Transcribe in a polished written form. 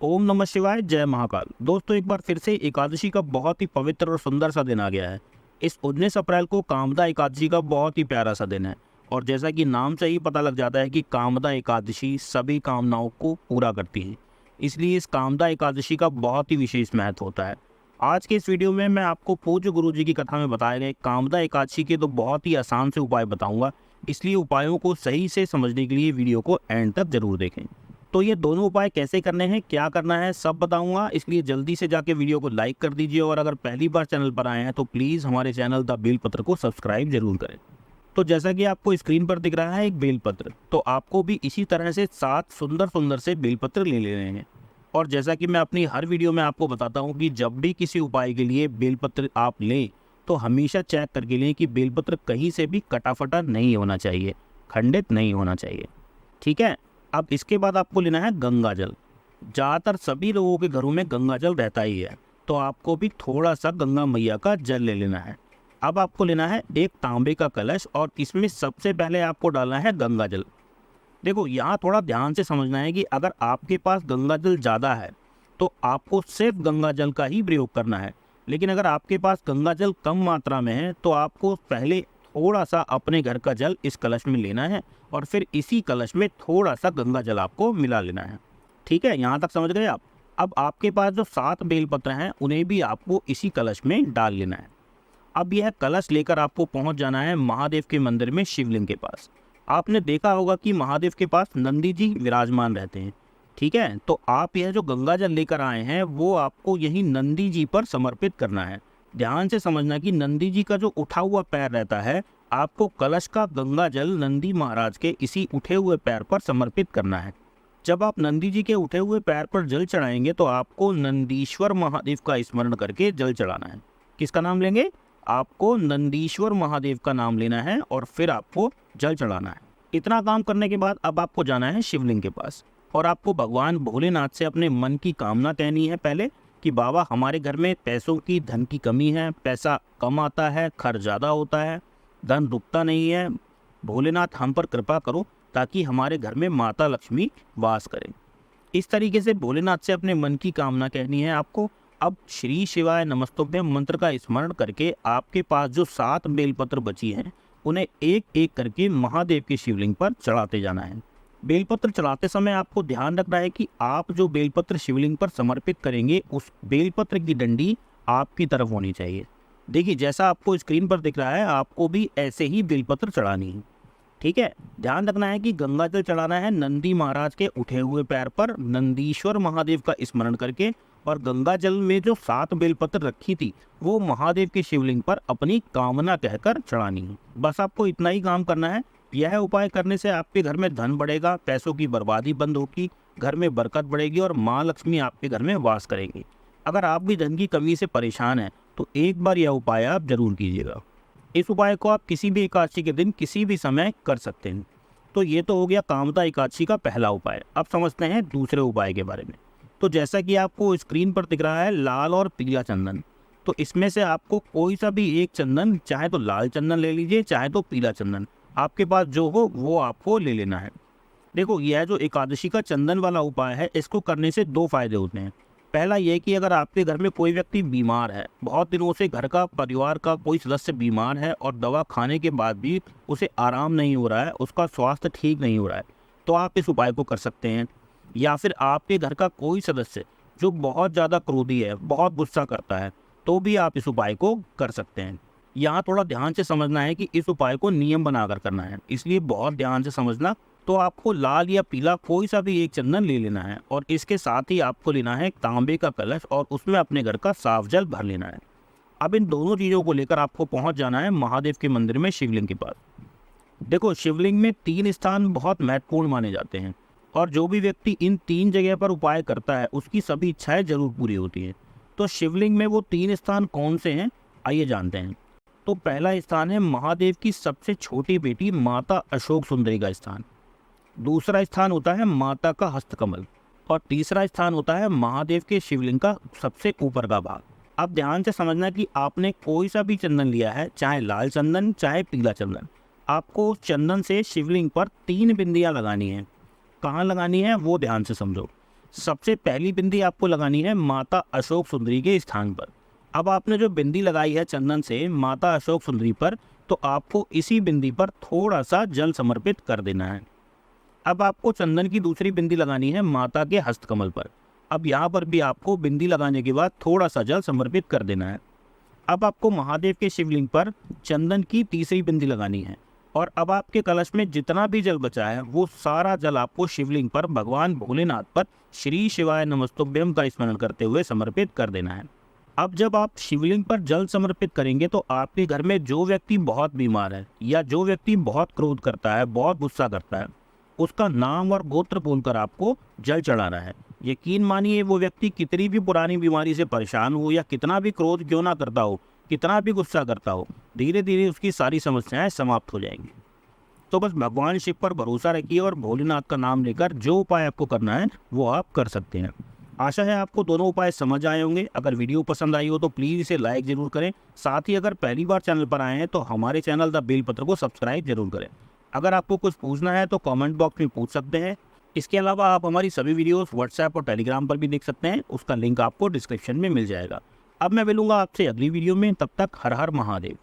ओम नमः शिवाय, जय महाकाल। दोस्तों, एक बार फिर से एकादशी का बहुत ही पवित्र और सुंदर सा दिन आ गया है। इस 19 अप्रैल को कामदा एकादशी का बहुत ही प्यारा सा दिन है। और जैसा कि नाम से ही पता लग जाता है कि कामदा एकादशी सभी कामनाओं को पूरा करती है, इसलिए इस कामदा एकादशी का बहुत ही विशेष महत्व होता है। आज के इस वीडियो में मैं आपको पूज्य गुरु जी की कथा में बताए गए कामदा एकादशी के बहुत ही आसान से उपाय बताऊंगा, इसलिए उपायों को सही से समझने के लिए वीडियो को एंड तक जरूर देखें। तो ये दोनों उपाय कैसे करने हैं, क्या करना है, सब बताऊंगा, इसलिए जल्दी से जाके वीडियो को लाइक कर दीजिए। और अगर पहली बार चैनल पर आए हैं तो प्लीज़ हमारे चैनल द बेलपत्र को सब्सक्राइब जरूर करें। तो जैसा कि आपको स्क्रीन पर दिख रहा है एक बेलपत्र, तो आपको भी इसी तरह से 7 सुंदर सुंदर से बेलपत्र ले लेने हैं। और जैसा कि मैं अपनी हर वीडियो में आपको बताता हूँ कि जब भी किसी उपाय के लिए बेलपत्र आप लें तो हमेशा चेक करके लें कि बेलपत्र कहीं से भी कटा फटा नहीं होना चाहिए, खंडित नहीं होना चाहिए। ठीक है। अब इसके बाद आपको लेना है गंगा जल। ज़्यादातर सभी लोगों के घरों में गंगा जल रहता ही है, तो आपको भी थोड़ा सा गंगा मैया का जल ले लेना है। अब आपको लेना है एक तांबे का कलश और इसमें सबसे पहले आपको डालना है गंगा जल। देखो, यहाँ थोड़ा ध्यान से समझना है कि अगर आपके पास गंगा जल ज़्यादा है तो आपको सिर्फ गंगा जल का ही प्रयोग करना है। लेकिन अगर आपके पास गंगा जल कम मात्रा में है तो आपको पहले थोड़ा सा अपने घर का जल इस कलश में लेना है और फिर इसी कलश में थोड़ा सा गंगा जल आपको मिला लेना है। ठीक है, यहाँ तक समझ गए आप। अब आपके पास जो 7 बेलपत्र हैं उन्हें भी आपको इसी कलश में डाल लेना है। अब यह कलश लेकर आपको पहुँच जाना है महादेव के मंदिर में, शिवलिंग के पास। आपने देखा होगा कि महादेव के पास नंदी जी विराजमान रहते हैं। ठीक है, तो आप यह जो गंगा जल लेकर आए हैं वो आपको यही नंदी जी पर समर्पित करना है। ध्यान से समझना कि नंदी जी का जो उठा हुआ पैर रहता है, आपको कलश का गंगा जल नंदी महाराज के इसी उठे हुए पैर पर समर्पित करना है। जब आप नंदी जी के उठे हुए पैर पर जल चढ़ाएंगे तो आपको नंदीश्वर महादेव का स्मरण करके जल चढ़ाना है। किसका नाम लेंगे? आपको नंदीश्वर महादेव का नाम लेना है और फिर आपको जल चढ़ाना है। इतना काम करने के बाद अब आपको जाना है शिवलिंग के पास और आपको भगवान भोलेनाथ से अपने मन की कामना कहनी है पहले कि बाबा, हमारे घर में पैसों की, धन की कमी है, पैसा कम आता है, खर्च ज़्यादा होता है, धन रुकता नहीं है। भोलेनाथ हम पर कृपा करो ताकि हमारे घर में माता लक्ष्मी वास करें। इस तरीके से भोलेनाथ से अपने मन की कामना कहनी है आपको। अब श्री शिवाय नमस्तुभ्यम मंत्र का स्मरण करके आपके पास जो 7 बेलपत्र बची हैं उन्हें एक एक करके महादेव के शिवलिंग पर चढ़ाते जाना है। बेलपत्र चढ़ाते समय आपको ध्यान रखना है कि आप जो बेलपत्र शिवलिंग पर समर्पित करेंगे उस बेलपत्र की डंडी आपकी तरफ होनी चाहिए। देखिए, जैसा आपको स्क्रीन पर दिख रहा है आपको भी ऐसे ही बेलपत्र चढ़ानी है। ठीक है, ध्यान रखना है कि गंगा जल चढ़ाना है नंदी महाराज के उठे हुए पैर पर नंदीश्वर महादेव का स्मरण करके, और गंगा जल में जो 7 बेलपत्र रखी थी वो महादेव के शिवलिंग पर अपनी कामना कहकर चढ़ानी है। बस आपको इतना ही काम करना है। यह उपाय करने से आपके घर में धन बढ़ेगा, पैसों की बर्बादी बंद होगी, घर में बरकत बढ़ेगी और माँ लक्ष्मी आपके घर में वास करेंगी। अगर आप भी धन की कमी से परेशान हैं तो एक बार यह उपाय आप जरूर कीजिएगा। इस उपाय को आप किसी भी एकादशी के दिन किसी भी समय कर सकते हैं। तो ये तो हो गया कामदा एकादशी का पहला उपाय। अब समझते हैं दूसरे उपाय के बारे में। तो जैसा कि आपको स्क्रीन पर दिख रहा है लाल और पीला चंदन, तो इसमें से आपको कोई सा भी एक चंदन, चाहे तो लाल चंदन ले लीजिए चाहे तो पीला चंदन, आपके पास जो हो वो आपको ले लेना है। देखो, यह जो एकादशी का चंदन वाला उपाय है इसको करने से 2 फायदे होते हैं। पहला यह कि अगर आपके घर में कोई व्यक्ति बीमार है, बहुत दिनों से घर का परिवार का कोई सदस्य बीमार है और दवा खाने के बाद भी उसे आराम नहीं हो रहा है, उसका स्वास्थ्य ठीक नहीं हो रहा है, तो आप इस उपाय को कर सकते हैं। या फिर आपके घर का कोई सदस्य जो बहुत ज़्यादा क्रोधी है, बहुत गुस्सा करता है, तो भी आप इस उपाय को कर सकते हैं। यहाँ थोड़ा ध्यान से समझना है कि इस उपाय को नियम बनाकर करना है, इसलिए बहुत ध्यान से समझना। तो आपको लाल या पीला कोई सा भी एक चंदन ले लेना है और इसके साथ ही आपको लेना है एक तांबे का कलश और उसमें अपने घर का साफ जल भर लेना है। अब इन दोनों चीज़ों को लेकर आपको पहुंच जाना है महादेव के मंदिर में, शिवलिंग के पास। देखो, शिवलिंग में 3 स्थान बहुत महत्वपूर्ण माने जाते हैं और जो भी व्यक्ति इन 3 जगह पर उपाय करता है उसकी सभी इच्छाएं जरूर पूरी होती हैं। तो शिवलिंग में वो 3 स्थान कौन से हैं, आइए जानते हैं। तो पहला स्थान है महादेव की सबसे छोटी बेटी माता अशोक सुंदरी का स्थान। दूसरा स्थान होता है माता का हस्तकमल और तीसरा स्थान होता है महादेव के शिवलिंग का सबसे ऊपर का भाग। अब ध्यान से समझना कि आपने कोई सा भी चंदन लिया है, चाहे लाल चंदन चाहे पीला चंदन, आपको चंदन से शिवलिंग पर 3 बिंदियां लगानी है। कहाँ लगानी है वो ध्यान से समझो। सबसे पहली बिंदी आपको लगानी है माता अशोक सुंदरी के स्थान पर। अब आपने जो बिंदी लगाई है चंदन से माता अशोक सुंदरी पर, तो आपको इसी बिंदी पर थोड़ा सा जल समर्पित कर देना है। अब आपको चंदन की दूसरी बिंदी लगानी है माता के हस्तकमल पर। अब यहाँ पर भी आपको बिंदी लगाने के बाद थोड़ा सा जल समर्पित कर देना है। अब आपको महादेव के शिवलिंग पर चंदन की तीसरी बिंदी लगानी है और अब आपके कलश में जितना भी जल बचा है वो सारा जल आपको शिवलिंग पर भगवान भोलेनाथ पर श्री शिवाय नमस्तुभ्यम का स्मरण करते हुए समर्पित कर देना है। अब जब आप शिवलिंग पर जल समर्पित करेंगे तो आपके घर में जो व्यक्ति बहुत बीमार है या जो व्यक्ति बहुत क्रोध करता है, बहुत गुस्सा करता है, उसका नाम और गोत्र बोलकर आपको जल चढ़ाना है। यकीन मानिए वो व्यक्ति कितनी भी पुरानी बीमारी से परेशान हो या कितना भी क्रोध क्यों ना करता हो, कितना भी गुस्सा करता हो, धीरे धीरे उसकी सारी समस्याएं समाप्त हो जाएंगी। तो बस भगवान शिव पर भरोसा रखिए और भोलेनाथ का नाम लेकर जो उपाय आपको करना है वो आप कर सकते हैं। आशा है आपको दोनों उपाय समझ आए होंगे। अगर वीडियो पसंद आई हो तो प्लीज़ इसे लाइक ज़रूर करें। साथ ही अगर पहली बार चैनल पर आए हैं तो हमारे चैनल द बेलपत्र को सब्सक्राइब जरूर करें। अगर आपको कुछ पूछना है तो कमेंट बॉक्स में पूछ सकते हैं। इसके अलावा आप हमारी सभी वीडियोस व्हाट्सएप और टेलीग्राम पर भी देख सकते हैं, उसका लिंक आपको डिस्क्रिप्शन में मिल जाएगा। अब मैं मिलूंगा आपसे अगली वीडियो में, तब तक हर हर महादेव।